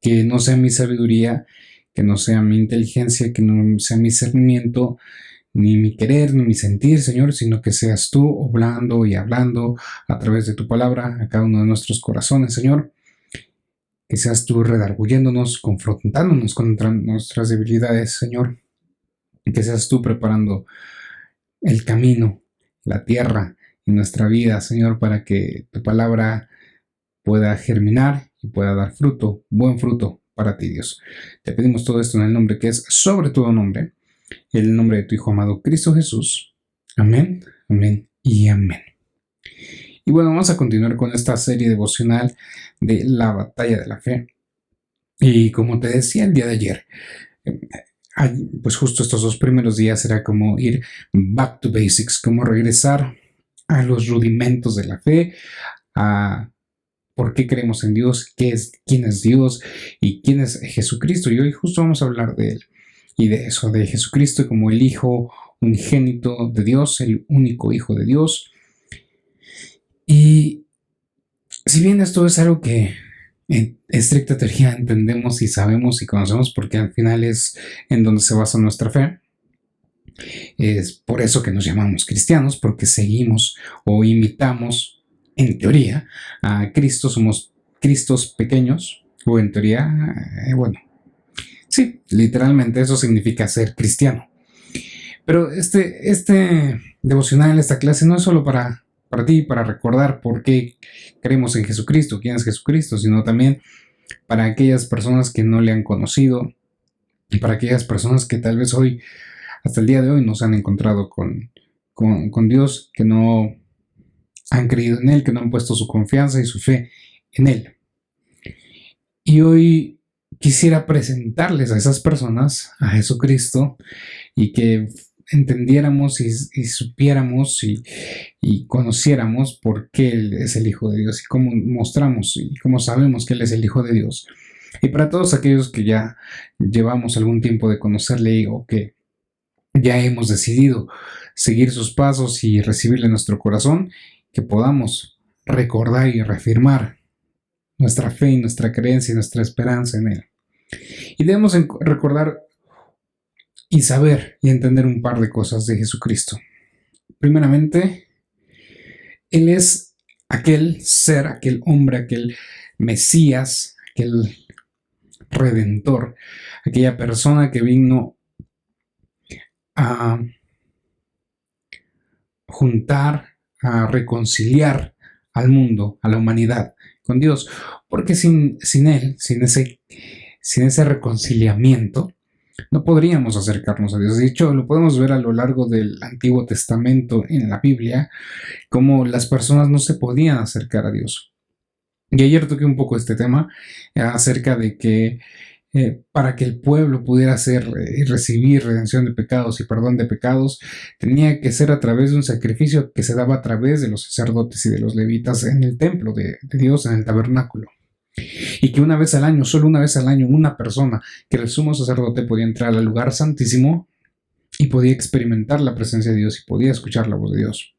Que no sea mi sabiduría, que no sea mi inteligencia, que no sea mi discernimiento, ni mi querer, ni mi sentir, Señor, sino que seas tú obrando y hablando a través de tu palabra a cada uno de nuestros corazones, Señor. Que seas tú redarguyéndonos, confrontándonos contra nuestras debilidades, Señor. Y que seas tú preparando el camino, la tierra y nuestra vida, Señor, para que tu palabra pueda germinar y pueda dar fruto, buen fruto para ti, Dios. Te pedimos todo esto en el nombre que es sobre todo nombre, el nombre de tu Hijo amado Cristo Jesús. Amén, amén y amén. Y bueno, vamos a continuar con esta serie devocional de la batalla de la fe. Y como te decía el día de ayer, pues justo estos 2 primeros días era como ir back to basics, como regresar a los rudimentos de la fe, a por qué creemos en Dios, quién es Dios y quién es Jesucristo. Y hoy justo vamos a hablar de él y de eso, de Jesucristo como el Hijo unigénito de Dios, el único Hijo de Dios. Y si bien esto es algo que en estricta teoría entendemos y sabemos y conocemos, porque al final es en donde se basa nuestra fe, es por eso que nos llamamos cristianos, porque seguimos o imitamos, en teoría, a Cristo. Somos Cristos pequeños, o en teoría, bueno, sí, literalmente eso significa ser cristiano. Pero este devocional, esta clase, no es solo para ti, para recordar por qué creemos en Jesucristo, quién es Jesucristo, sino también para aquellas personas que no le han conocido y para aquellas personas que tal vez hoy, hasta el día de hoy, no se han encontrado con Dios, que no han creído en Él, que no han puesto su confianza y su fe en Él. Y hoy quisiera presentarles a esas personas a Jesucristo y que entendiéramos y supiéramos y conociéramos por qué Él es el Hijo de Dios y cómo mostramos y cómo sabemos que Él es el Hijo de Dios. Y para todos aquellos que ya llevamos algún tiempo de conocerle o que ya hemos decidido seguir sus pasos y recibirle en nuestro corazón, que podamos recordar y reafirmar nuestra fe y nuestra creencia y nuestra esperanza en Él. Y debemos recordar y saber y entender un par de cosas de Jesucristo. Primeramente, Él es aquel ser, aquel hombre, aquel Mesías, aquel Redentor, aquella persona que vino a juntar, a reconciliar al mundo, a la humanidad con Dios, porque sin Él, sin ese reconciliamiento, no podríamos acercarnos a Dios. De hecho, lo podemos ver a lo largo del Antiguo Testamento en la Biblia, cómo las personas no se podían acercar a Dios. Y ayer toqué un poco este tema acerca de que para que el pueblo pudiera hacer y recibir redención de pecados y perdón de pecados, tenía que ser a través de un sacrificio que se daba a través de los sacerdotes y de los levitas en el templo de Dios, en el tabernáculo. Y que una vez al año, solo una vez al año, una persona, que el sumo sacerdote, podía entrar al lugar santísimo y podía experimentar la presencia de Dios y podía escuchar la voz de Dios.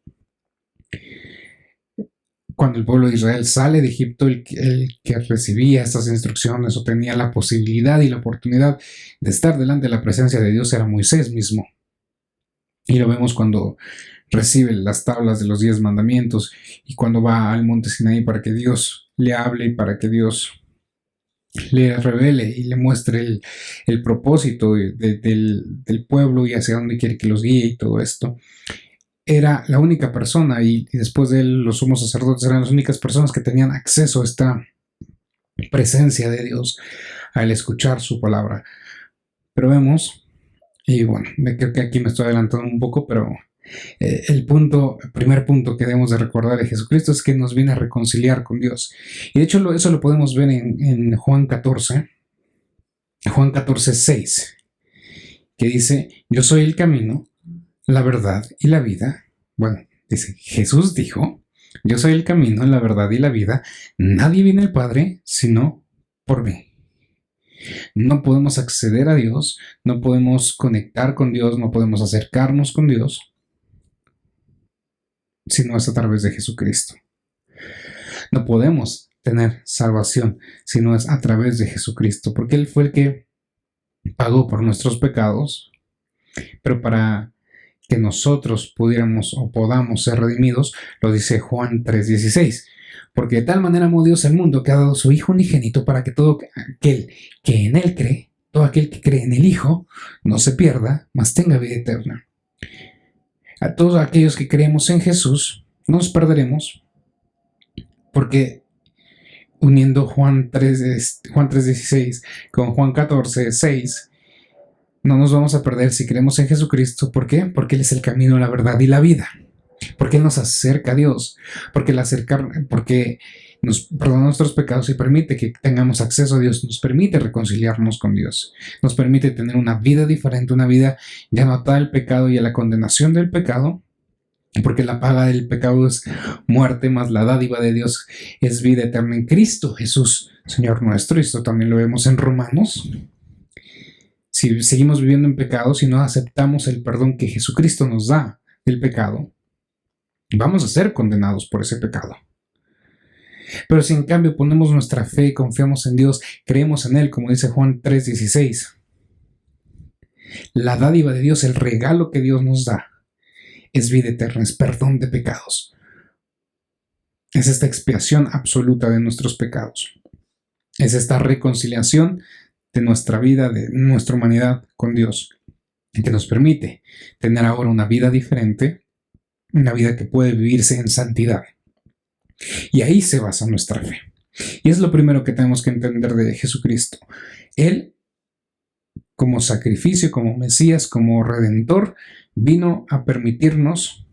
Cuando el pueblo de Israel sale de Egipto, el que recibía estas instrucciones o tenía la posibilidad y la oportunidad de estar delante de la presencia de Dios era Moisés mismo. Y lo vemos cuando recibe las tablas de los 10 mandamientos y cuando va al monte Sinaí para que Dios le hable y para que Dios le revele y le muestre el propósito del pueblo y hacia dónde quiere que los guíe y todo esto. Era la única persona y después de él los sumos sacerdotes eran las únicas personas que tenían acceso a esta presencia de Dios al escuchar su palabra. Pero vemos, y bueno, creo que aquí me estoy adelantando un poco, pero el primer punto que debemos de recordar de Jesucristo es que nos viene a reconciliar con Dios. Y de hecho eso lo podemos ver en Juan 14, Juan 14:6, que dice: yo soy el camino, la verdad y la vida. Bueno, dice, Jesús dijo: yo soy el camino, la verdad y la vida. Nadie viene al Padre sino por mí. No podemos acceder a Dios, no podemos conectar con Dios, no podemos acercarnos con Dios si no es a través de Jesucristo. No podemos tener salvación si no es a través de Jesucristo, porque Él fue el que pagó por nuestros pecados, pero para que nosotros pudiéramos o podamos ser redimidos, lo dice Juan 3:16. Porque de tal manera amó Dios al mundo que ha dado su Hijo unigénito para que todo aquel que en Él cree, todo aquel que cree en el Hijo, no se pierda, mas tenga vida eterna. A todos aquellos que creemos en Jesús, no nos perderemos, porque uniendo Juan 3:16 con Juan 14:6, no nos vamos a perder si creemos en Jesucristo. ¿Por qué? Porque Él es el camino, la verdad y la vida. Porque Él nos acerca a Dios. Porque nos perdona nuestros pecados y permite que tengamos acceso a Dios. Nos permite reconciliarnos con Dios. Nos permite tener una vida diferente, una vida ya no atada al pecado y a la condenación del pecado. Porque la paga del pecado es muerte, más la dádiva de Dios es vida eterna en Cristo Jesús, Señor nuestro. Y esto también lo vemos en Romanos. Si seguimos viviendo en pecado, si no aceptamos el perdón que Jesucristo nos da del pecado, vamos a ser condenados por ese pecado. Pero si en cambio ponemos nuestra fe y confiamos en Dios, creemos en Él, como dice Juan 3:16, la dádiva de Dios, el regalo que Dios nos da, es vida eterna, es perdón de pecados. Es esta expiación absoluta de nuestros pecados. Es esta reconciliación de nuestra vida, de nuestra humanidad con Dios, que nos permite tener ahora una vida diferente, una vida que puede vivirse en santidad. Y ahí se basa nuestra fe. Y es lo primero que tenemos que entender de Jesucristo. Él, como sacrificio, como Mesías, como Redentor, vino a permitirnos,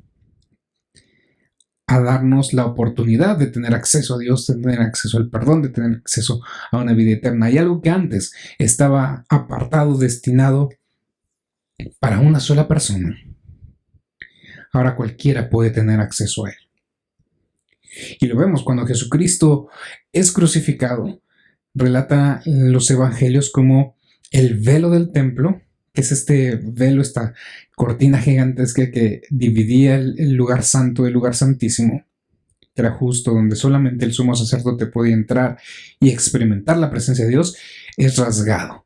a darnos la oportunidad de tener acceso a Dios, de tener acceso al perdón, de tener acceso a una vida eterna. Y algo que antes estaba apartado, destinado para una sola persona, ahora cualquiera puede tener acceso a Él. Y lo vemos cuando Jesucristo es crucificado. Relata los evangelios como el velo del templo, que es este velo, esta cortina gigantesca que dividía el lugar santo del lugar santísimo, que era justo donde solamente el sumo sacerdote podía entrar y experimentar la presencia de Dios, es rasgado,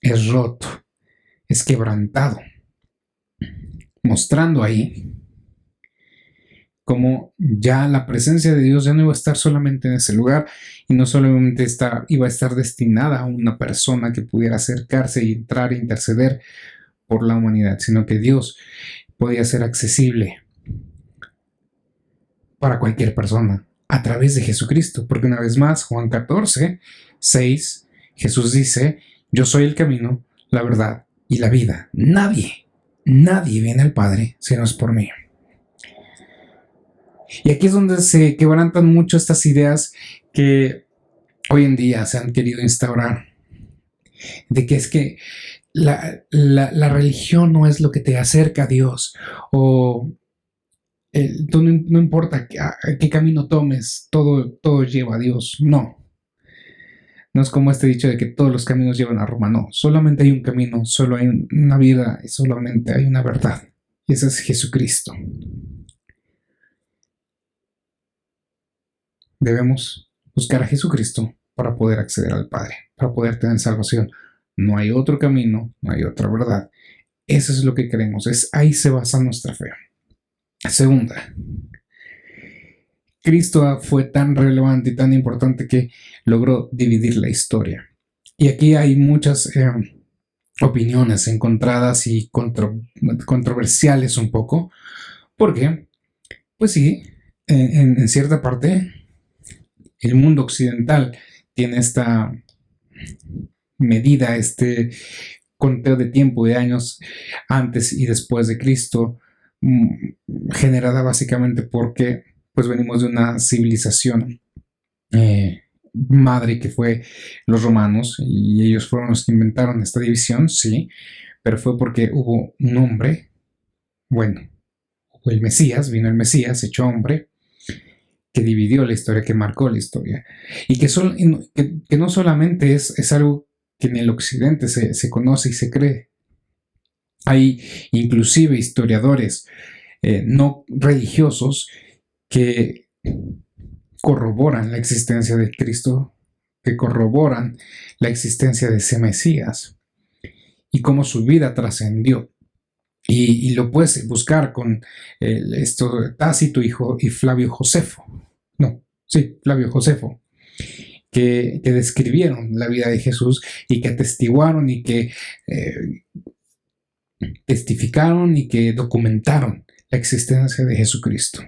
es roto, es quebrantado, mostrando ahí como ya la presencia de Dios ya no iba a estar solamente en ese lugar, y no solamente iba a estar destinada a una persona que pudiera acercarse y entrar e interceder por la humanidad, sino que Dios podía ser accesible para cualquier persona a través de Jesucristo. Porque una vez más, Juan 14:6, Jesús dice: yo soy el camino, la verdad y la vida. Nadie viene al Padre si no es por mí. Y aquí es donde se quebrantan mucho estas ideas que hoy en día se han querido instaurar, de que es que la religión no es lo que te acerca a Dios, o no importa qué camino tomes, todo lleva a Dios. No es como este dicho de que todos los caminos llevan a Roma. No, solamente hay un camino, solo hay una vida y solamente hay una verdad, y ese es Jesucristo. Debemos buscar a Jesucristo para poder acceder al Padre, para poder tener salvación. No hay otro camino, no hay otra verdad. Eso es lo que creemos, ahí se basa nuestra fe. Segunda, Cristo fue tan relevante y tan importante que logró dividir la historia. Y aquí hay muchas opiniones encontradas y controversiales un poco, porque, pues sí, en cierta parte, el mundo occidental tiene esta medida, este conteo de tiempo de años antes y después de Cristo, generada básicamente porque pues venimos de una civilización madre que fue los romanos, y ellos fueron los que inventaron esta división, sí, pero fue porque hubo un hombre, bueno, hubo el Mesías, vino el Mesías hecho hombre, que dividió la historia, que marcó la historia, y que no solamente es algo que en el occidente se conoce y se cree. Hay inclusive historiadores no religiosos que corroboran la existencia de Cristo, que corroboran la existencia de ese Mesías y cómo su vida trascendió. Y lo puedes buscar con Tácito y Flavio Josefo. No, sí, Flavio Josefo. Que describieron la vida de Jesús y que atestiguaron y que testificaron y que documentaron la existencia de Jesucristo.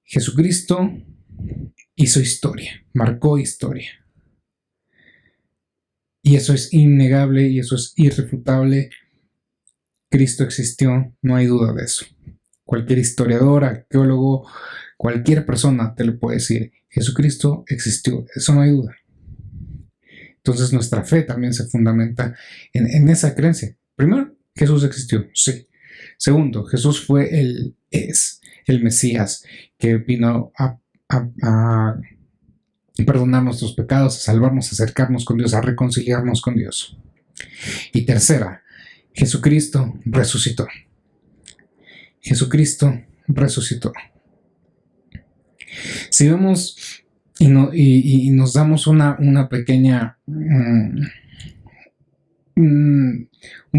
Jesucristo hizo historia, marcó historia. Y eso es innegable y eso es irrefutable. Cristo existió, no hay duda de eso. Cualquier historiador, arqueólogo, cualquier persona te lo puede decir. Jesucristo existió, eso no hay duda. Entonces nuestra fe también se fundamenta en esa creencia. Primero, Jesús existió, sí. Segundo, Jesús es el Mesías que vino a perdonar nuestros pecados, a salvarnos, a acercarnos con Dios, a reconciliarnos con Dios. Y tercera, Jesucristo resucitó. Jesucristo resucitó. Si vemos y nos damos una pequeña un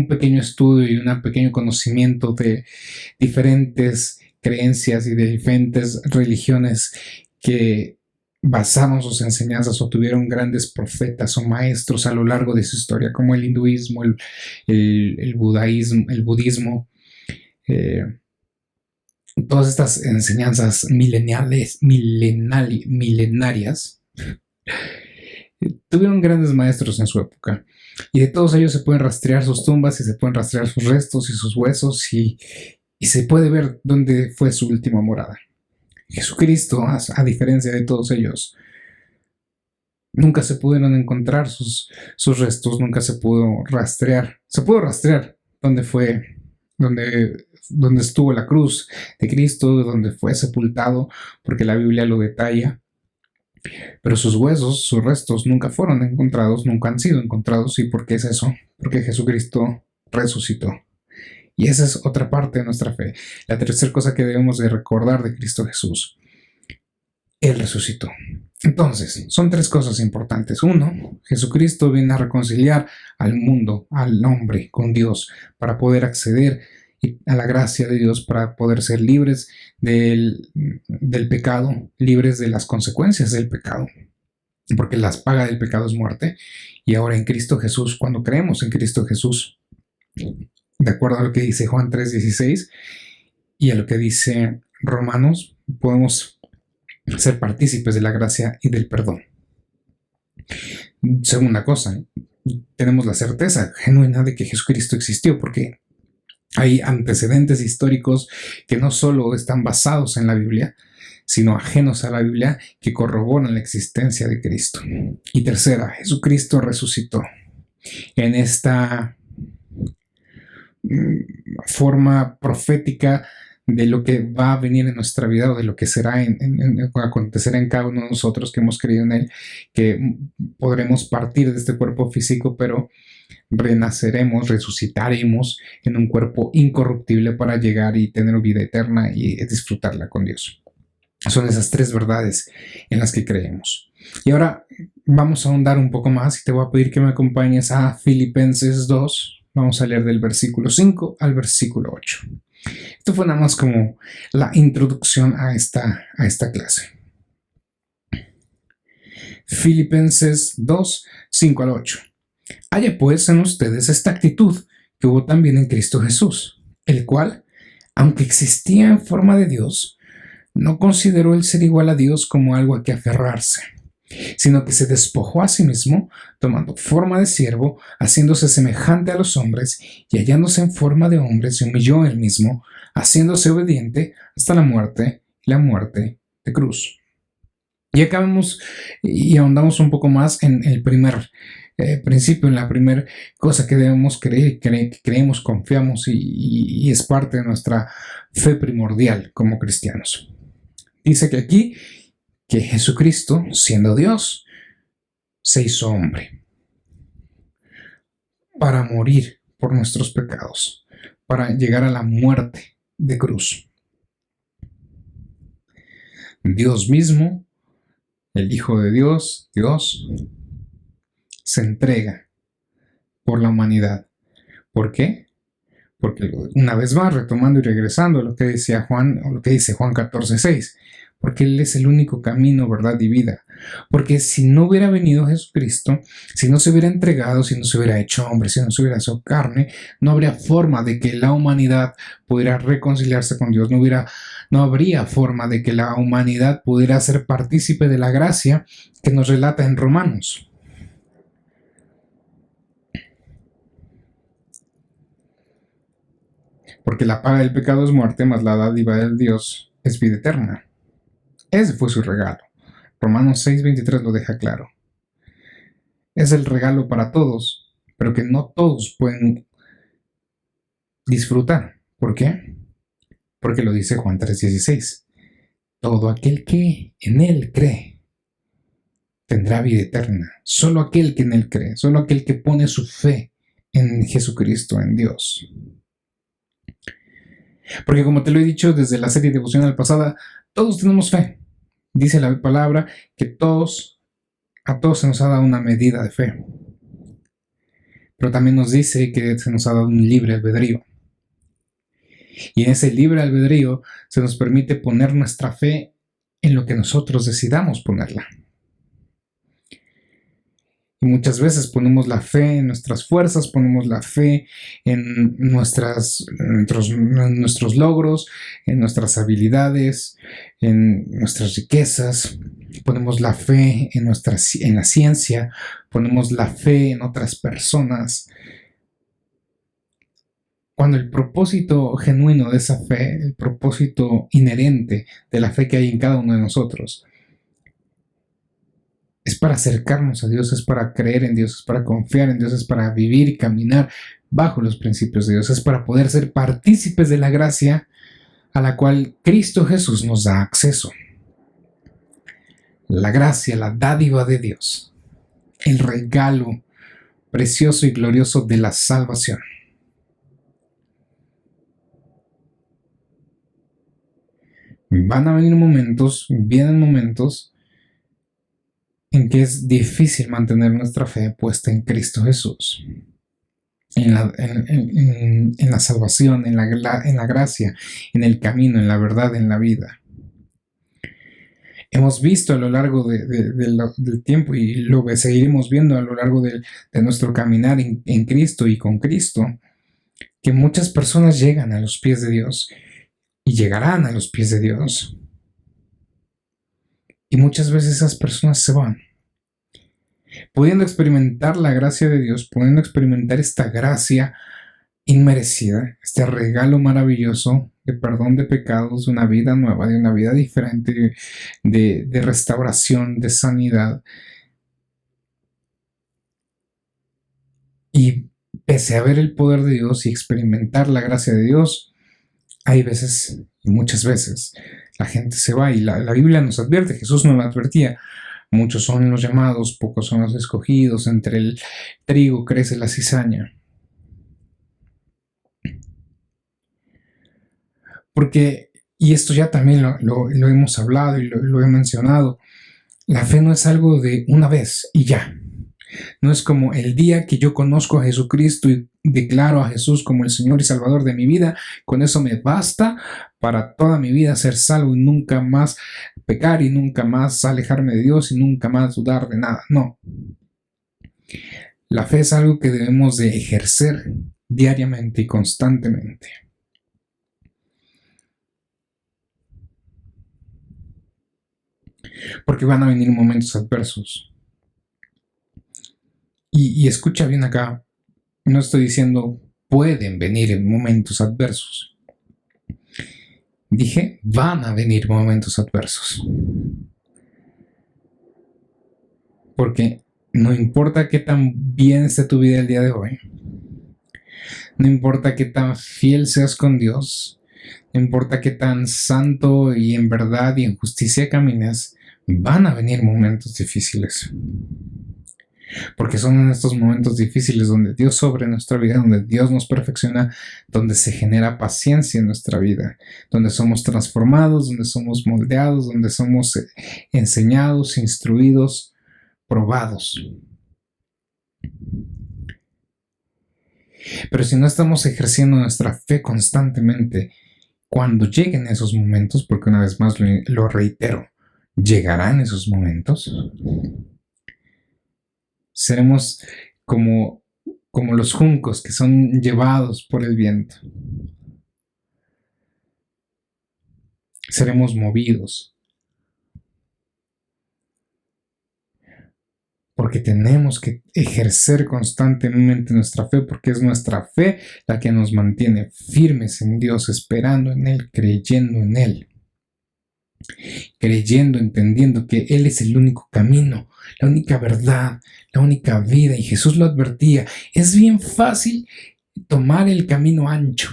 pequeño estudio y un pequeño conocimiento de diferentes creencias y de diferentes religiones que basaron sus enseñanzas o tuvieron grandes profetas o maestros a lo largo de su historia, como el hinduismo, el budismo, todas estas enseñanzas milenarias tuvieron grandes maestros en su época, y de todos ellos se pueden rastrear sus tumbas y se pueden rastrear sus restos y sus huesos y se puede ver dónde fue su última morada. Jesucristo, a diferencia de todos ellos, nunca se pudieron encontrar sus restos, nunca se pudo rastrear. Se pudo rastrear dónde estuvo la cruz de Cristo, dónde fue sepultado, porque la Biblia lo detalla. Pero sus huesos, sus restos nunca fueron encontrados, nunca han sido encontrados. ¿Y por qué es eso? Porque Jesucristo resucitó. Y esa es otra parte de nuestra fe. La tercera cosa que debemos de recordar de Cristo Jesús: Él resucitó. Entonces, son tres cosas importantes. Uno, Jesucristo viene a reconciliar al mundo, al hombre, con Dios, para poder acceder a la gracia de Dios, para poder ser libres del pecado, libres de las consecuencias del pecado, porque la paga del pecado es muerte. Y ahora en Cristo Jesús, cuando creemos en Cristo Jesús, de acuerdo a lo que dice Juan 3:16 y a lo que dice Romanos, podemos ser partícipes de la gracia y del perdón. Segunda cosa, tenemos la certeza genuina de que Jesucristo existió, porque hay antecedentes históricos que no solo están basados en la Biblia, sino ajenos a la Biblia, que corroboran la existencia de Cristo. Y tercera, Jesucristo resucitó. En esta forma profética de lo que va a venir en nuestra vida, o de lo que será acontecerá en cada uno de nosotros que hemos creído en Él, que podremos partir de este cuerpo físico, pero renaceremos, resucitaremos en un cuerpo incorruptible para llegar y tener vida eterna y disfrutarla con Dios. Son esas tres verdades en las que creemos. Y ahora vamos a ahondar un poco más y te voy a pedir que me acompañes a Filipenses 2. Vamos a leer del versículo 5 al versículo 8. Esto fue nada más como la introducción a esta clase. Filipenses 2, 5 al 8. Haya pues en ustedes esta actitud que hubo también en Cristo Jesús, el cual, aunque existía en forma de Dios, no consideró el ser igual a Dios como algo a que aferrarse, sino que se despojó a sí mismo, tomando forma de siervo, haciéndose semejante a los hombres, y hallándose en forma de hombre, se humilló él mismo, haciéndose obediente hasta la muerte de cruz. Y acabamos y ahondamos un poco más en el primer principio, en la primera cosa que debemos creer, que creemos, confiamos y es parte de nuestra fe primordial como cristianos. Dice que aquí que Jesucristo, siendo Dios, se hizo hombre para morir por nuestros pecados, para llegar a la muerte de cruz. Dios mismo, el Hijo de Dios, Dios, se entrega por la humanidad. ¿Por qué? Porque una vez más, retomando y regresando a lo que decía Juan, o lo que dice Juan 14:6, porque Él es el único camino, verdad y vida. Porque si no hubiera venido Jesucristo, si no se hubiera entregado, si no se hubiera hecho hombre, si no se hubiera hecho carne, no habría forma de que la humanidad pudiera reconciliarse con Dios, no habría forma de que la humanidad pudiera ser partícipe de la gracia que nos relata en Romanos. Porque la paga del pecado es muerte, mas la dádiva de Dios es vida eterna. Ese fue su regalo. Romanos 6:23 lo deja claro. Es el regalo para todos, pero que no todos pueden disfrutar. ¿Por qué? Porque lo dice Juan 3:16. Todo aquel que en Él cree tendrá vida eterna. Solo aquel que en Él cree, solo aquel que pone su fe en Jesucristo, en Dios. Porque como te lo he dicho desde la serie devocional pasada, todos tenemos fe. Dice la palabra que a todos se nos ha dado una medida de fe. Pero también nos dice que se nos ha dado un libre albedrío. Y en ese libre albedrío se nos permite poner nuestra fe en lo que nosotros decidamos ponerla. Y muchas veces ponemos la fe en nuestras fuerzas, ponemos la fe en nuestros logros, en nuestras habilidades, en nuestras riquezas. Ponemos la fe en la ciencia, ponemos la fe en otras personas. Cuando el propósito genuino de esa fe, el propósito inherente de la fe que hay en cada uno de nosotros, es para acercarnos a Dios, es para creer en Dios, es para confiar en Dios, es para vivir y caminar bajo los principios de Dios, es para poder ser partícipes de la gracia a la cual Cristo Jesús nos da acceso. La gracia, la dádiva de Dios, el regalo precioso y glorioso de la salvación. Van a venir momentos, vienen momentos en que es difícil mantener nuestra fe puesta en Cristo Jesús, en la salvación, en la gracia, en el camino, en la verdad, en la vida. Hemos visto a lo largo del tiempo y lo que seguiremos viendo a lo largo de nuestro caminar en Cristo y con Cristo, que muchas personas llegan a los pies de Dios y llegarán a los pies de Dios. Y muchas veces esas personas se van, pudiendo experimentar la gracia de Dios, pudiendo experimentar esta gracia inmerecida, este regalo maravilloso de perdón de pecados, de una vida nueva, de una vida diferente, de restauración, de sanidad. Y pese a ver el poder de Dios y experimentar la gracia de Dios, hay veces, y muchas veces, la gente se va y la Biblia nos advierte, Jesús nos lo advertía. Muchos son los llamados, pocos son los escogidos, entre el trigo crece la cizaña. Porque, y esto ya también lo hemos hablado y lo he mencionado, la fe no es algo de una vez y ya. No es como el día que yo conozco a Jesucristo y declaro a Jesús como el Señor y Salvador de mi vida, con eso me basta para toda mi vida ser salvo y nunca más pecar y nunca más alejarme de Dios y nunca más dudar de nada. No. La fe es algo que debemos de ejercer diariamente y constantemente. Porque van a venir momentos adversos. Y escucha bien acá, no estoy diciendo pueden venir en momentos adversos. Dije, van a venir momentos adversos. Porque no importa qué tan bien esté tu vida el día de hoy, no importa qué tan fiel seas con Dios, no importa qué tan santo y en verdad y en justicia camines, van a venir momentos difíciles. Porque son en estos momentos difíciles donde Dios obra en nuestra vida, donde Dios nos perfecciona, donde se genera paciencia en nuestra vida, donde somos transformados, donde somos moldeados, donde somos enseñados, instruidos, probados. Pero si no estamos ejerciendo nuestra fe constantemente, cuando lleguen esos momentos, porque una vez más lo reitero, llegarán esos momentos, seremos como los juncos que son llevados por el viento. Seremos movidos. Porque tenemos que ejercer constantemente nuestra fe, porque es nuestra fe la que nos mantiene firmes en Dios, esperando en Él, creyendo en Él. Creyendo, entendiendo que Él es el único camino, la única verdad, la única vida. Y Jesús lo advertía, es bien fácil tomar el camino ancho,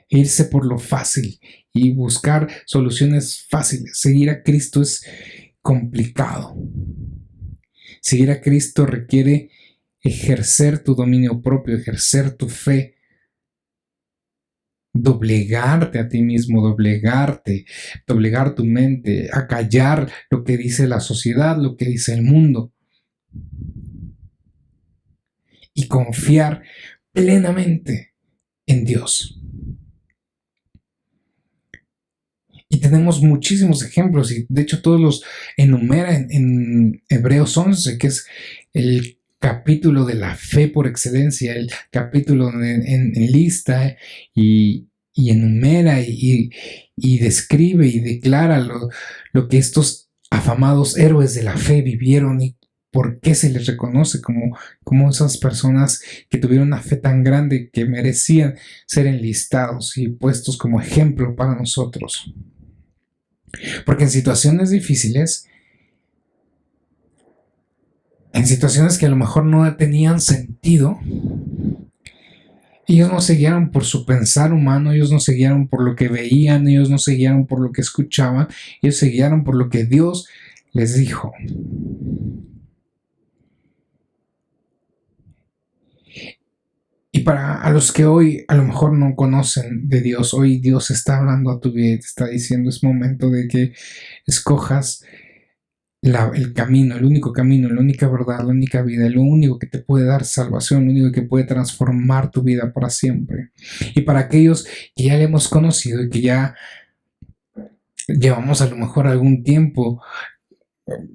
irse por lo fácil y buscar soluciones fáciles. Seguir a Cristo es complicado. Seguir a Cristo requiere ejercer tu dominio propio, ejercer tu fe, doblegarte a ti mismo, doblegar tu mente, acallar lo que dice la sociedad, lo que dice el mundo y confiar plenamente en Dios. Y tenemos muchísimos ejemplos, y de hecho todos los enumera en Hebreos 11, que es el capítulo de la fe por excelencia, el capítulo en lista y enumera y describe y declara lo que estos afamados héroes de la fe vivieron y por qué se les reconoce como esas personas que tuvieron una fe tan grande que merecían ser enlistados y puestos como ejemplo para nosotros. Porque en situaciones difíciles, en situaciones que a lo mejor no tenían sentido, ellos no se guiaron por su pensar humano, ellos no se guiaron por lo que veían, ellos no se guiaron por lo que escuchaban, ellos se guiaron por lo que Dios les dijo. Y a los que hoy a lo mejor no conocen de Dios, hoy Dios está hablando a tu vida y te está diciendo, es momento de que escojas el camino, el único camino, la única verdad, la única vida, lo único que te puede dar salvación, lo único que puede transformar tu vida para siempre. Y para aquellos que ya le hemos conocido y que ya llevamos a lo mejor algún tiempo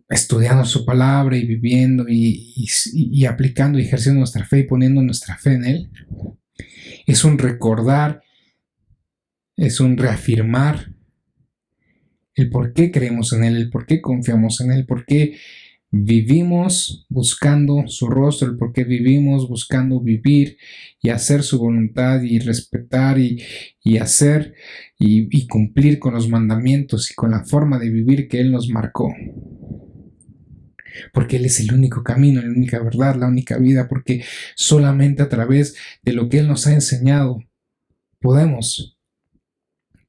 estudiando su palabra y viviendo y aplicando y ejerciendo nuestra fe y poniendo nuestra fe en Él, es un recordar, es un reafirmar el por qué creemos en Él, el por qué confiamos en Él, por qué vivimos buscando su rostro, el por qué vivimos buscando vivir y hacer su voluntad y respetar y hacer y cumplir con los mandamientos y con la forma de vivir que Él nos marcó. Porque Él es el único camino, la única verdad, la única vida, porque solamente a través de lo que Él nos ha enseñado podemos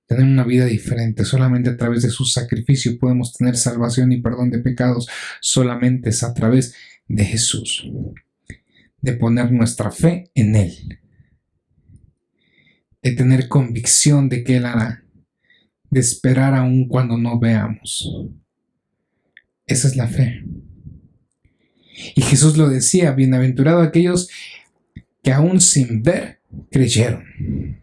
tener una vida diferente. Solamente a través de su sacrificio podemos tener salvación y perdón de pecados. Solamente es a través de Jesús, de poner nuestra fe en Él, de tener convicción de que Él hará, de esperar aún cuando no veamos. Esa es la fe. Y Jesús lo decía, bienaventurado aquellos que aún sin ver creyeron.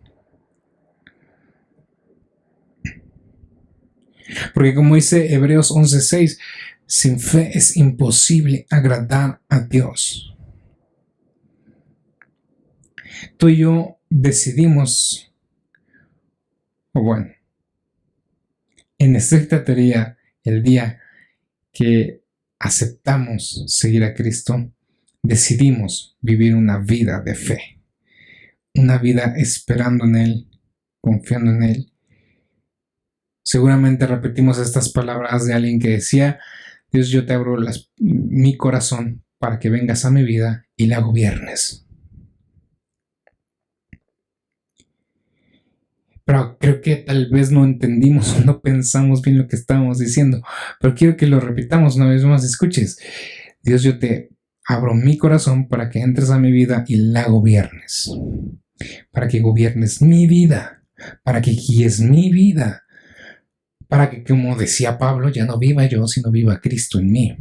Porque como dice Hebreos 11:6, sin fe es imposible agradar a Dios. Tú y yo decidimos, o bueno, en estricta teoría, el día que aceptamos seguir a Cristo, decidimos vivir una vida de fe, una vida esperando en Él, confiando en Él. Seguramente repetimos estas palabras de alguien que decía, Dios, yo te abro mi corazón para que vengas a mi vida y la gobiernes. Pero creo que tal vez no entendimos o no pensamos bien lo que estábamos diciendo. Pero quiero que lo repitamos una vez más. Escuches. Dios, yo te abro mi corazón para que entres a mi vida y la gobiernes. Para que gobiernes mi vida. Para que guíes mi vida. Para que, como decía Pablo, ya no viva yo, sino viva Cristo en mí.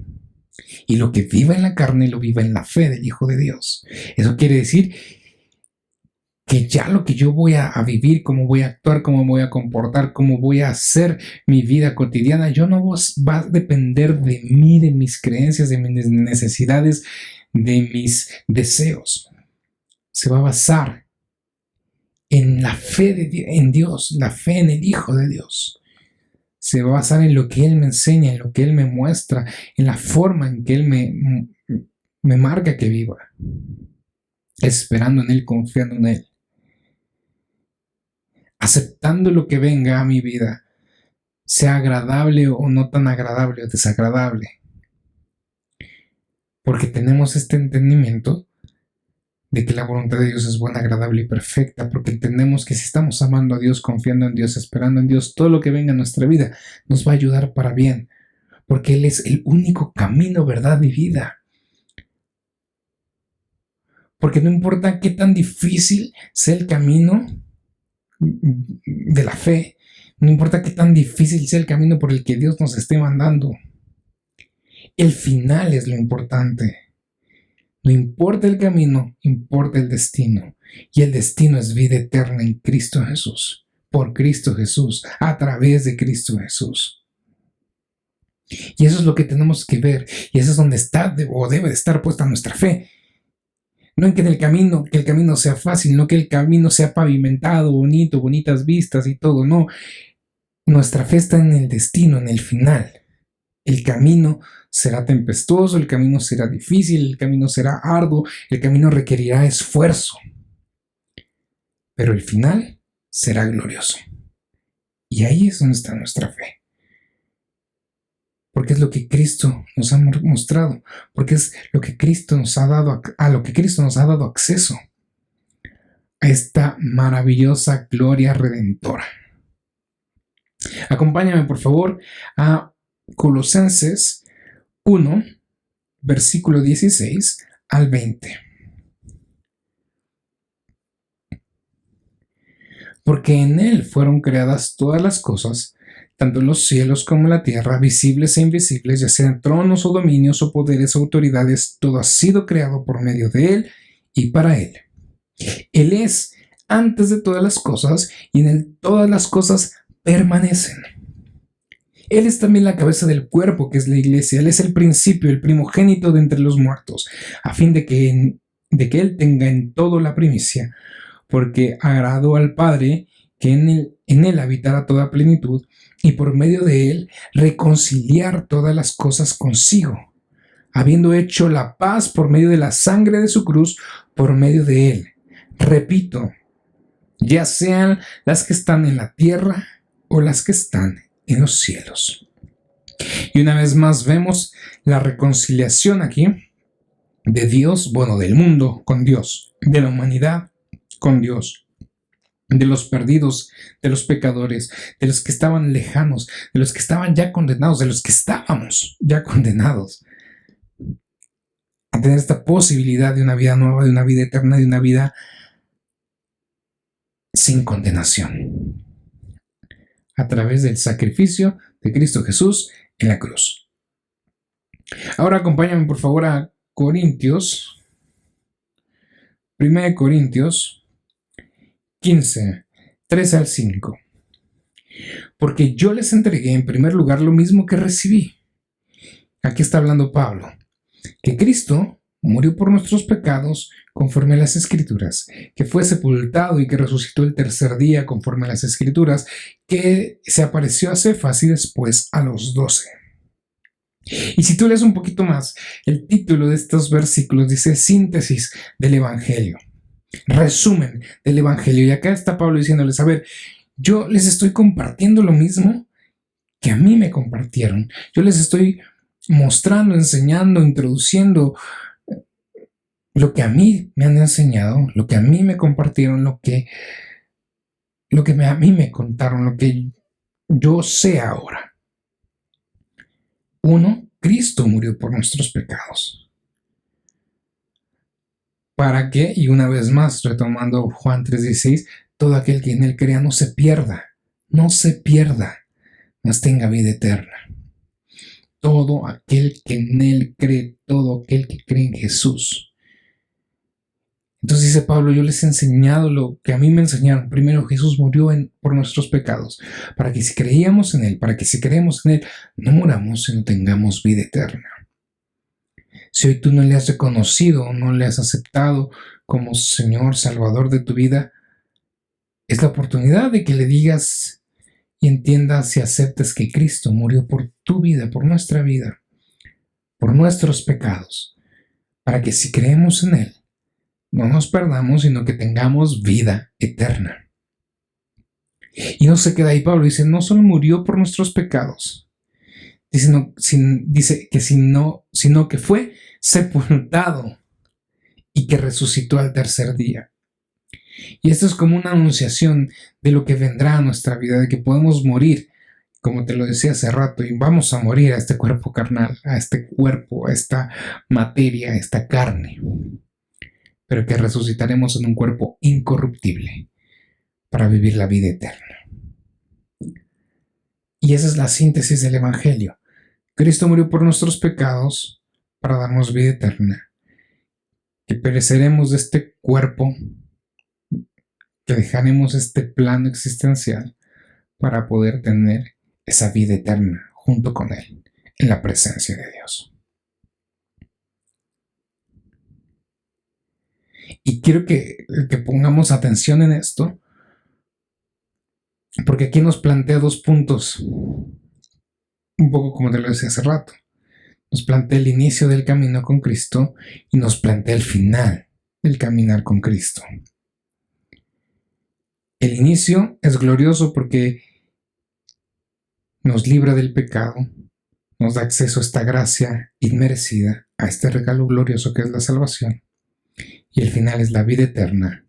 Y lo que viva en la carne, lo viva en la fe del Hijo de Dios. Eso quiere decir que ya lo que yo voy a vivir, cómo voy a actuar, cómo me voy a comportar, cómo voy a hacer mi vida cotidiana, yo no va a depender de mí, de mis creencias, de mis necesidades, de mis deseos. Se va a basar en la fe en Dios, la fe en el Hijo de Dios. Se va a basar en lo que Él me enseña, en lo que Él me muestra, en la forma en que Él me marca que viva. Esperando en Él, confiando en Él. Aceptando lo que venga a mi vida, sea agradable o no tan agradable o desagradable. Porque tenemos este entendimiento de que la voluntad de Dios es buena, agradable y perfecta, porque entendemos que si estamos amando a Dios, confiando en Dios, esperando en Dios, todo lo que venga a nuestra vida nos va a ayudar para bien, porque Él es el único camino, verdad y vida. Porque no importa qué tan difícil sea el camino de la fe, no importa qué tan difícil sea el camino por el que Dios nos esté mandando, el final es lo importante. No importa el camino, importa el destino. Y el destino es vida eterna en Cristo Jesús, por Cristo Jesús, a través de Cristo Jesús. Y eso es lo que tenemos que ver, y eso es donde está o debe de estar puesta nuestra fe. No en que el camino sea fácil, no que el camino sea pavimentado, bonito, bonitas vistas y todo, no. Nuestra fe está en el destino, en el final. El camino será tempestuoso, el camino será difícil, el camino será arduo, el camino requerirá esfuerzo. Pero el final será glorioso. Y ahí es donde está nuestra fe. Porque es lo que Cristo nos ha mostrado, porque es lo que Cristo nos ha dado, a lo que Cristo nos ha dado acceso, a esta maravillosa gloria redentora. Acompáñame por favor a Colosenses 1, versículo 16 al 20. Porque en Él fueron creadas todas las cosas, tanto los cielos como la tierra, visibles e invisibles, ya sean tronos o dominios o poderes o autoridades, todo ha sido creado por medio de Él y para Él. Él es antes de todas las cosas y en Él todas las cosas permanecen. Él es también la cabeza del cuerpo, que es la iglesia. Él es el principio, el primogénito de entre los muertos, a fin de que Él tenga en todo la primicia, porque agradó al Padre que en él habitara toda plenitud, y por medio de Él reconciliar todas las cosas consigo, habiendo hecho la paz por medio de la sangre de su cruz, por medio de Él. Repito, ya sean las que están en la tierra o las que están en los cielos. Y una vez más vemos la reconciliación aquí de Dios, del mundo con Dios, de la humanidad con Dios, de los perdidos, de los pecadores, de los que estaban lejanos, de los que estaban ya condenados, de los que estábamos ya condenados, a tener esta posibilidad de una vida nueva, de una vida eterna, de una vida sin condenación, a través del sacrificio de Cristo Jesús en la cruz. Ahora acompáñame por favor a Corintios, 1 Corintios 15, 3 al 5. Porque yo les entregué en primer lugar lo mismo que recibí. Aquí está hablando Pablo, que Cristo murió por nuestros pecados conforme a las Escrituras, que fue sepultado y que resucitó el tercer día conforme a las Escrituras, que se apareció a Cefas y después a los 12. Y si tú lees un poquito más, el título de estos versículos dice síntesis del Evangelio, resumen del Evangelio. Y acá está Pablo diciéndoles, a ver, yo les estoy compartiendo lo mismo que a mí me compartieron. Yo les estoy mostrando, enseñando, introduciendo lo que a mí me han enseñado, lo que a mí me compartieron, lo que a mí me contaron, lo que yo sé ahora. 1. Cristo murió por nuestros pecados. Para que, y una vez más, retomando Juan 3:16, todo aquel que en él crea no se pierda, mas tenga vida eterna. Todo aquel que en él cree, todo aquel que cree en Jesús. Entonces dice Pablo, yo les he enseñado lo que a mí me enseñaron. Primero, Jesús murió por nuestros pecados, para que si creíamos en él, para que si creemos en él, no muramos, sino tengamos vida eterna. Si hoy tú no le has reconocido, no le has aceptado como Señor, Salvador de tu vida, es la oportunidad de que le digas y entiendas y aceptes que Cristo murió por tu vida, por nuestra vida, por nuestros pecados, para que si creemos en él, no nos perdamos, sino que tengamos vida eterna. Y no se queda ahí, Pablo dice, no solo murió por nuestros pecados, dice que sino que fue sepultado y que resucitó al tercer día. Y esto es como una anunciación de lo que vendrá a nuestra vida, de que podemos morir, como te lo decía hace rato, y vamos a morir a este cuerpo carnal, a este cuerpo, a esta materia, a esta carne, pero que resucitaremos en un cuerpo incorruptible para vivir la vida eterna. Y esa es la síntesis del Evangelio. Cristo murió por nuestros pecados para darnos vida eterna, que pereceremos de este cuerpo, que dejaremos este plano existencial para poder tener esa vida eterna junto con Él, en la presencia de Dios. Y quiero que pongamos atención en esto, porque aquí nos plantea dos puntos, un poco como te lo decía hace rato. Nos plantea el inicio del camino con Cristo y nos plantea el final del caminar con Cristo. El inicio es glorioso porque nos libra del pecado, nos da acceso a esta gracia inmerecida, a este regalo glorioso que es la salvación. Y el final es la vida eterna,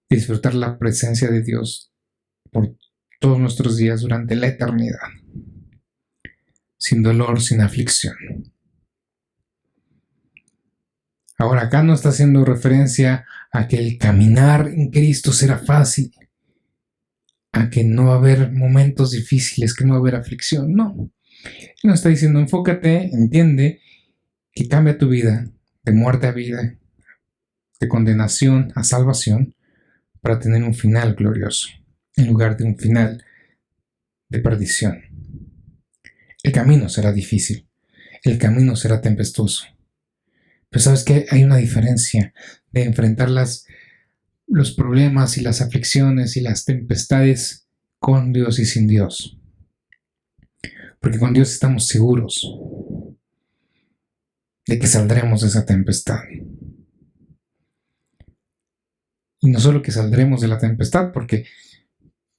disfrutar la presencia de Dios por todos nuestros días durante la eternidad, sin dolor, sin aflicción. Ahora acá no está haciendo referencia a que el caminar en Cristo será fácil, a que no va a haber momentos difíciles, que no va a haber aflicción. No, no está diciendo enfócate, entiende que cambia tu vida de muerte a vida, de condenación a salvación, para tener un final glorioso, en lugar de un final de perdición. El camino será difícil, el camino será tempestuoso, pero sabes que hay una diferencia de enfrentar los problemas y las aflicciones y las tempestades con Dios y sin Dios, porque con Dios estamos seguros de que saldremos de esa tempestad. Y no solo que saldremos de la tempestad, porque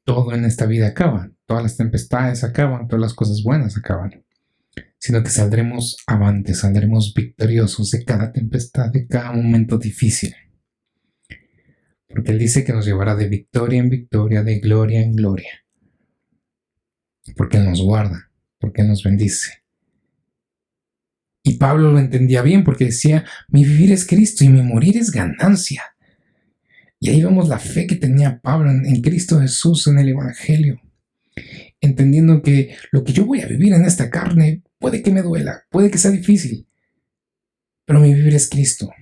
todo en esta vida acaba, todas las tempestades acaban, todas las cosas buenas acaban, sino que saldremos avantes, saldremos victoriosos de cada tempestad, de cada momento difícil. Porque Él dice que nos llevará de victoria en victoria, de gloria en gloria. Porque Él nos guarda, porque Él nos bendice. Y Pablo lo entendía bien porque decía, mi vivir es Cristo y mi morir es ganancia. Y ahí vemos la fe que tenía Pablo en Cristo Jesús, en el Evangelio, entendiendo que lo que yo voy a vivir en esta carne puede que me duela, puede que sea difícil, pero mi vivir es Cristo,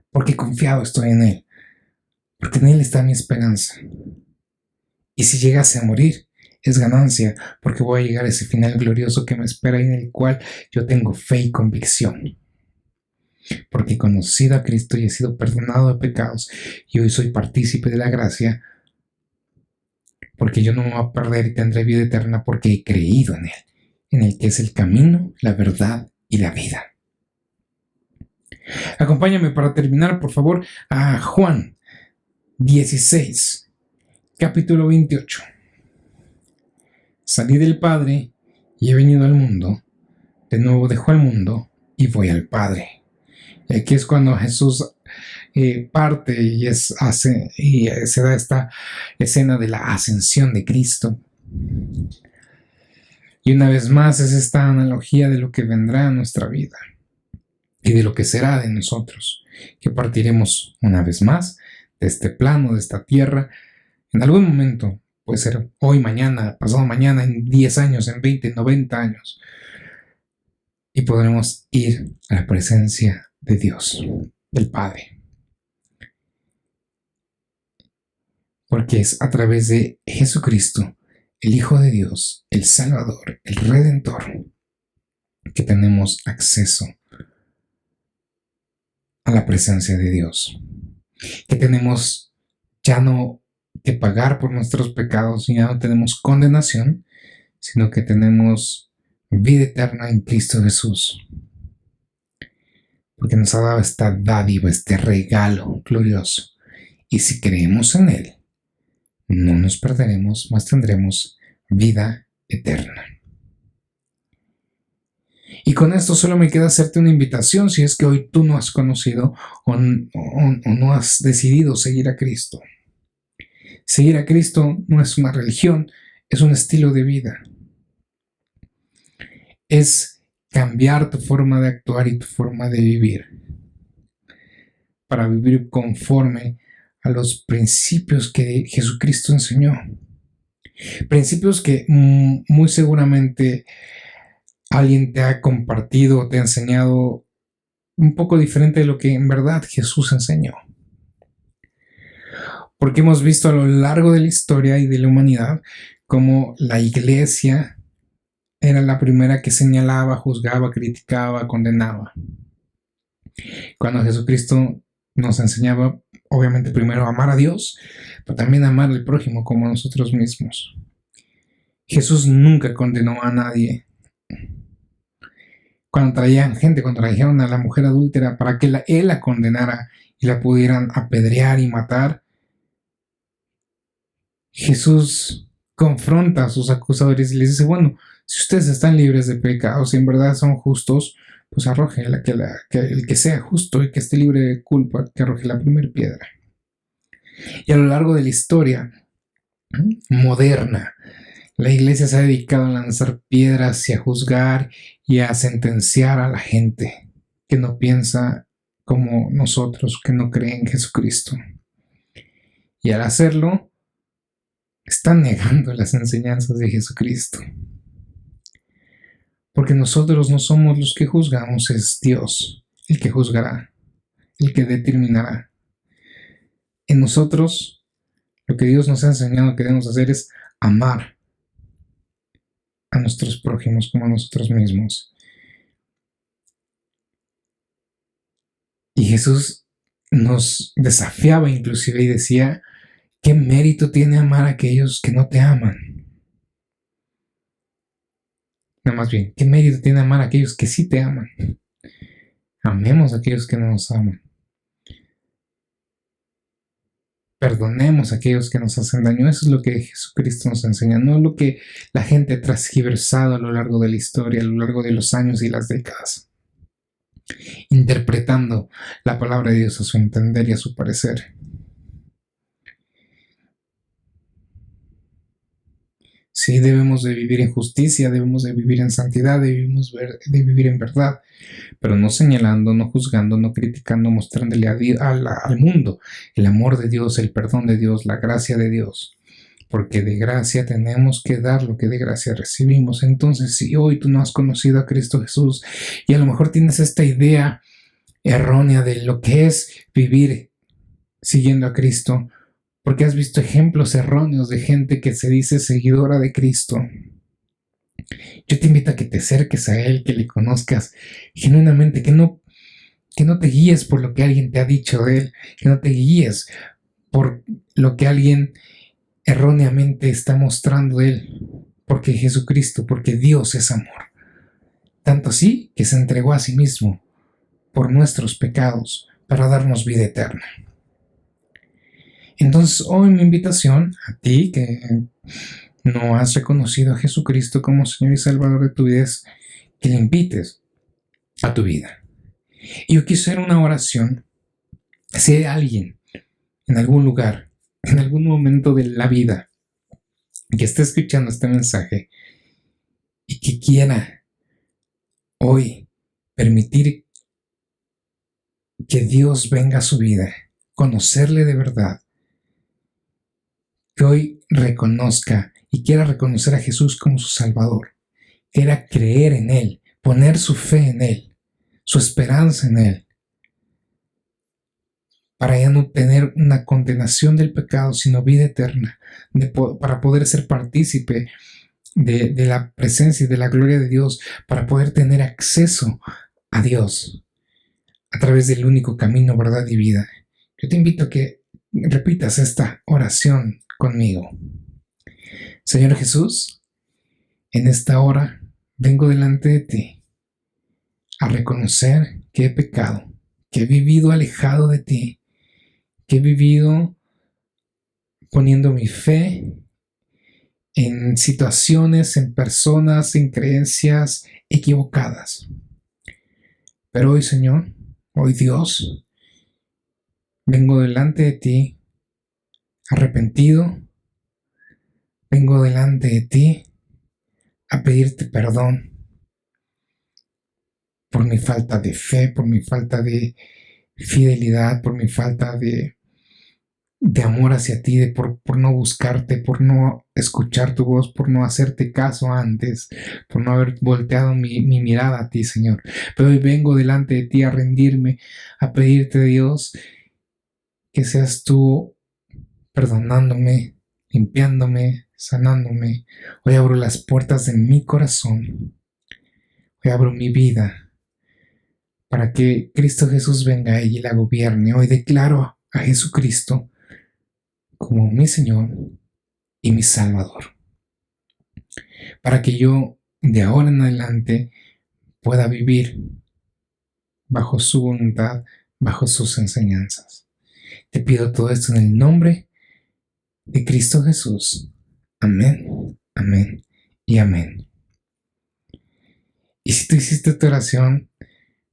porque confiado estoy en Él, porque en Él está mi esperanza. Y si llegase a morir, es ganancia, porque voy a llegar a ese final glorioso que me espera y en el cual yo tengo fe y convicción. Porque he conocido a Cristo y he sido perdonado de pecados y hoy soy partícipe de la gracia, porque yo no me voy a perder y tendré vida eterna porque he creído en Él, en el que es el camino, la verdad y la vida. Acompáñame para terminar, por favor, a Juan 16, capítulo 28. Salí del Padre y he venido al mundo, de nuevo dejo al mundo y voy al Padre. Y aquí es cuando Jesús parte y se da esta escena de la ascensión de Cristo. Y una vez más es esta analogía de lo que vendrá a nuestra vida y de lo que será de nosotros, que partiremos una vez más de este plano, de esta tierra, en algún momento, puede ser hoy, mañana, pasado mañana, en 10 años, en 20, en 90 años, y podremos ir a la presencia de Dios, del Padre. Porque es a través de Jesucristo, el Hijo de Dios, el Salvador, el Redentor, que tenemos acceso a la presencia de Dios. Que tenemos ya no que pagar por nuestros pecados, y ya no tenemos condenación, sino que tenemos vida eterna en Cristo Jesús. Porque nos ha dado esta dádiva, este regalo glorioso. Y si creemos en Él, no nos perderemos, mas tendremos vida eterna. Y con esto solo me queda hacerte una invitación si es que hoy tú no has conocido o no has decidido seguir a Cristo. Seguir a Cristo no es una religión, es un estilo de vida. Es cambiar tu forma de actuar y tu forma de vivir para vivir conforme a los principios que Jesucristo enseñó. Principios que muy seguramente alguien te ha compartido o te ha enseñado un poco diferente de lo que en verdad Jesús enseñó. Porque hemos visto a lo largo de la historia y de la humanidad cómo la iglesia era la primera que señalaba, juzgaba, criticaba, condenaba. Cuando Jesucristo nos enseñaba, obviamente, primero a amar a Dios, pero también a amar al prójimo como a nosotros mismos. Jesús nunca condenó a nadie. Cuando trajeron a la mujer adúltera para que él la condenara y la pudieran apedrear y matar, Jesús confronta a sus acusadores y les dice, bueno, si ustedes están libres de pecados, si en verdad son justos, pues arroje el que sea justo y que esté libre de culpa, que arroje la primera piedra. Y a lo largo de la historia moderna, la iglesia se ha dedicado a lanzar piedras y a juzgar y a sentenciar a la gente que no piensa como nosotros, que no cree en Jesucristo. Y al hacerlo, están negando las enseñanzas de Jesucristo. Porque nosotros no somos los que juzgamos, es Dios el que juzgará, el que determinará. En nosotros, lo que Dios nos ha enseñado que debemos hacer es amar a nuestros prójimos como a nosotros mismos. Y Jesús nos desafiaba inclusive y decía, ¿qué mérito tiene amar a aquellos que no te aman? No, más bien, ¿qué mérito tiene amar a aquellos que sí te aman? Amemos a aquellos que no nos aman. Perdonemos a aquellos que nos hacen daño. Eso es lo que Jesucristo nos enseña, no lo que la gente ha transgiversado a lo largo de la historia, a lo largo de los años y las décadas, interpretando la palabra de Dios a su entender y a su parecer. Sí, debemos de vivir en justicia, debemos de vivir en santidad, debemos de vivir en verdad, pero no señalando, no juzgando, no criticando, mostrándole al mundo el amor de Dios, el perdón de Dios, la gracia de Dios. Porque de gracia tenemos que dar lo que de gracia recibimos. Entonces, si hoy tú no has conocido a Cristo Jesús y a lo mejor tienes esta idea errónea de lo que es vivir siguiendo a Cristo, porque has visto ejemplos erróneos de gente que se dice seguidora de Cristo, yo te invito a que te acerques a Él, que le conozcas genuinamente, que no te guíes por lo que alguien te ha dicho de Él, que no te guíes por lo que alguien erróneamente está mostrando de Él, porque Jesucristo, porque Dios es amor. Tanto así que se entregó a sí mismo por nuestros pecados para darnos vida eterna. Entonces hoy mi invitación a ti que no has reconocido a Jesucristo como Señor y Salvador de tu vida es que le invites a tu vida. Y yo quisiera una oración. Si hay alguien en algún lugar, en algún momento de la vida, que esté escuchando este mensaje y que quiera hoy permitir que Dios venga a su vida, conocerle de verdad, que hoy reconozca y quiera reconocer a Jesús como su Salvador, quiera creer en Él, poner su fe en Él, su esperanza en Él, para ya no tener una condenación del pecado, sino vida eterna, para poder ser partícipe de la presencia y de la gloria de Dios, para poder tener acceso a Dios a través del único camino, verdad y vida. Yo te invito a que repitas esta oración conmigo. Señor Jesús, en esta hora vengo delante de ti a reconocer que he pecado, que he vivido alejado de ti, que he vivido poniendo mi fe en situaciones, en personas, en creencias equivocadas. Pero hoy, Señor, hoy Dios, vengo delante de ti arrepentido, vengo delante de ti a pedirte perdón por mi falta de fe, por mi falta de fidelidad, por mi falta de amor hacia ti, por no buscarte, por no escuchar tu voz, por no hacerte caso antes, por no haber volteado mi mirada a ti, Señor. Pero hoy vengo delante de ti a rendirme, a pedirte, Dios, que seas tú perdonándome, limpiándome, sanándome. Hoy abro las puertas de mi corazón, hoy abro mi vida para que Cristo Jesús venga y la gobierne. Hoy declaro a Jesucristo como mi Señor y mi Salvador, para que yo de ahora en adelante pueda vivir bajo su voluntad, bajo sus enseñanzas. Te pido todo esto en el nombre de Cristo Jesús. Amén, amén y amén. Y si tú hiciste tu oración,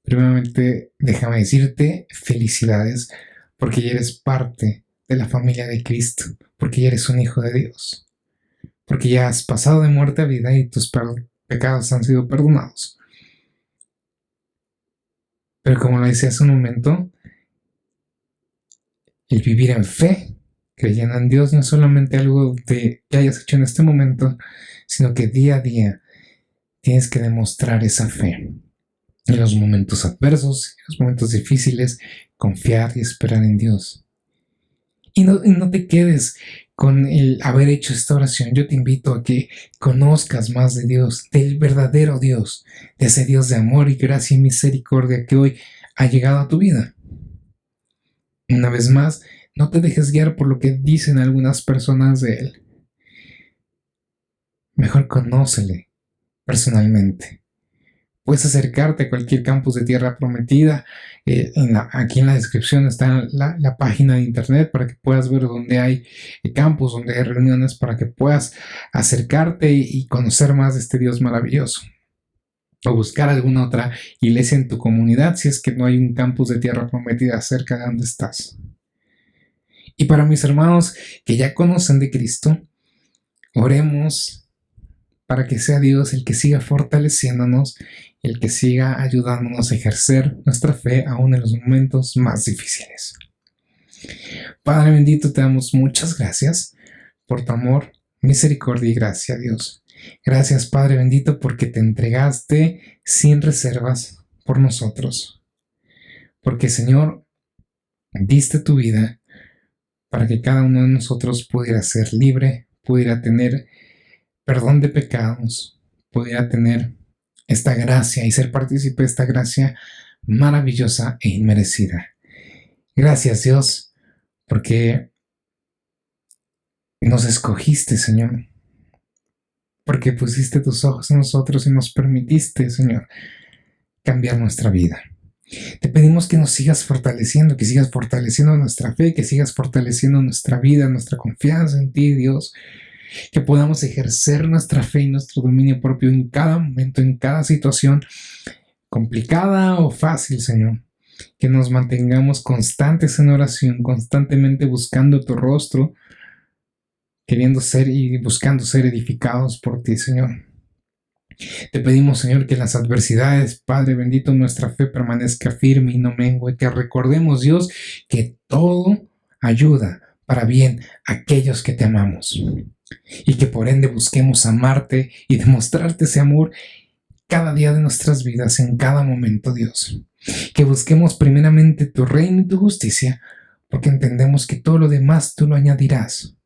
primeramente déjame decirte felicidades, porque ya eres parte de la familia de Cristo, porque ya eres un hijo de Dios, porque ya has pasado de muerte a vida y tus pecados han sido perdonados. Pero como lo decía hace un momento, el vivir en fe, creyendo en Dios, no es solamente algo que hayas hecho en este momento, sino que día a día tienes que demostrar esa fe. En los momentos adversos, en los momentos difíciles, confiar y esperar en Dios. Y no te quedes con el haber hecho esta oración. Yo te invito a que conozcas más de Dios, del verdadero Dios, de ese Dios de amor y gracia y misericordia que hoy ha llegado a tu vida. Una vez más, no te dejes guiar por lo que dicen algunas personas de Él. Mejor conócele personalmente. Puedes acercarte a cualquier campus de Tierra Prometida. Aquí en la descripción está la página de internet para que puedas ver dónde hay campus, donde hay reuniones, para que puedas acercarte y conocer más de este Dios maravilloso. O buscar alguna otra iglesia en tu comunidad si es que no hay un campus de Tierra Prometida cerca de donde estás. Y para mis hermanos que ya conocen de Cristo, oremos para que sea Dios el que siga fortaleciéndonos, el que siga ayudándonos a ejercer nuestra fe aún en los momentos más difíciles. Padre bendito, te damos muchas gracias por tu amor, misericordia y gracia, Dios. Gracias, Padre bendito, porque te entregaste sin reservas por nosotros. Porque, Señor, diste tu vida para que cada uno de nosotros pudiera ser libre, pudiera tener perdón de pecados, pudiera tener esta gracia y ser partícipe de esta gracia maravillosa e inmerecida. Gracias, Dios, porque nos escogiste, Señor, porque pusiste tus ojos en nosotros y nos permitiste, Señor, cambiar nuestra vida. Te pedimos que nos sigas fortaleciendo, que sigas fortaleciendo nuestra fe, que sigas fortaleciendo nuestra vida, nuestra confianza en ti, Dios, que podamos ejercer nuestra fe y nuestro dominio propio en cada momento, en cada situación, complicada o fácil, Señor. Que nos mantengamos constantes en oración, constantemente buscando tu rostro, queriendo ser y buscando ser edificados por ti, Señor. Te pedimos, Señor, que en las adversidades, Padre bendito, nuestra fe permanezca firme y no mengue, que recordemos, Dios, que todo ayuda para bien a aquellos que te amamos y que por ende busquemos amarte y demostrarte ese amor cada día de nuestras vidas, en cada momento, Dios. Que busquemos primeramente tu reino y tu justicia, porque entendemos que todo lo demás tú lo añadirás.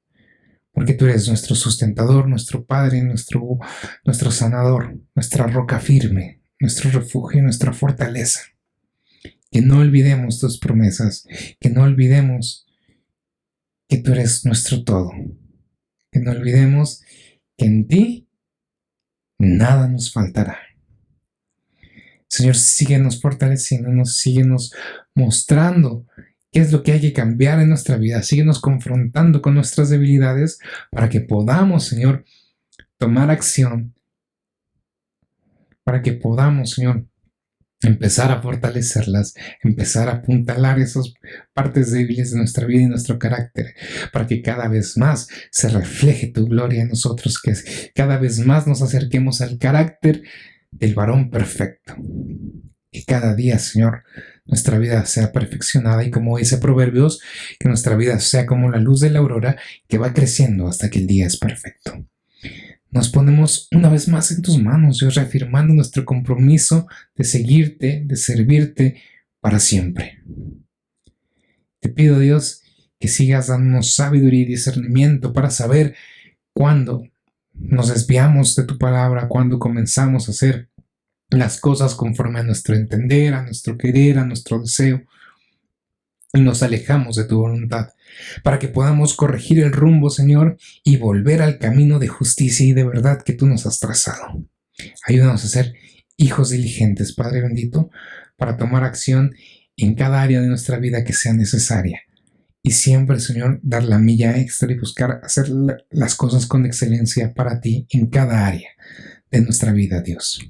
Porque tú eres nuestro sustentador, nuestro Padre, nuestro sanador, nuestra roca firme, nuestro refugio y nuestra fortaleza. Que no olvidemos tus promesas, que no olvidemos que tú eres nuestro todo, que no olvidemos que en ti nada nos faltará. Señor, síguenos fortaleciéndonos, síguenos mostrando qué es lo que hay que cambiar en nuestra vida. Síguenos confrontando con nuestras debilidades para que podamos, Señor, tomar acción, para que podamos, Señor, empezar a fortalecerlas, empezar a apuntalar esas partes débiles de nuestra vida y nuestro carácter, para que cada vez más se refleje tu gloria en nosotros, que cada vez más nos acerquemos al carácter del varón perfecto. Que cada día, Señor, nuestra vida sea perfeccionada y, como dice Proverbios, que nuestra vida sea como la luz de la aurora que va creciendo hasta que el día es perfecto. Nos ponemos una vez más en tus manos, Dios, reafirmando nuestro compromiso de seguirte, de servirte para siempre. Te pido, Dios, que sigas dándonos sabiduría y discernimiento para saber cuándo nos desviamos de tu palabra, cuándo comenzamos a hacer las cosas conforme a nuestro entender, a nuestro querer, a nuestro deseo, y nos alejamos de tu voluntad, para que podamos corregir el rumbo, Señor, y volver al camino de justicia y de verdad que tú nos has trazado. Ayúdanos a ser hijos diligentes, Padre bendito, para tomar acción en cada área de nuestra vida que sea necesaria. Y siempre, Señor, dar la milla extra y buscar hacer las cosas con excelencia para ti en cada área de nuestra vida, Dios.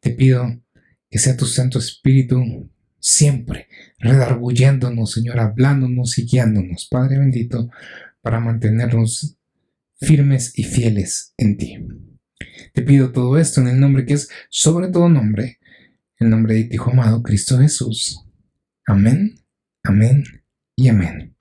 Te pido que sea tu Santo Espíritu siempre redarguyéndonos, Señor, hablándonos y guiándonos, Padre bendito, para mantenernos firmes y fieles en ti. Te pido todo esto en el nombre que es sobre todo nombre, el nombre de tu Hijo amado, Cristo Jesús. Amén, amén y amén.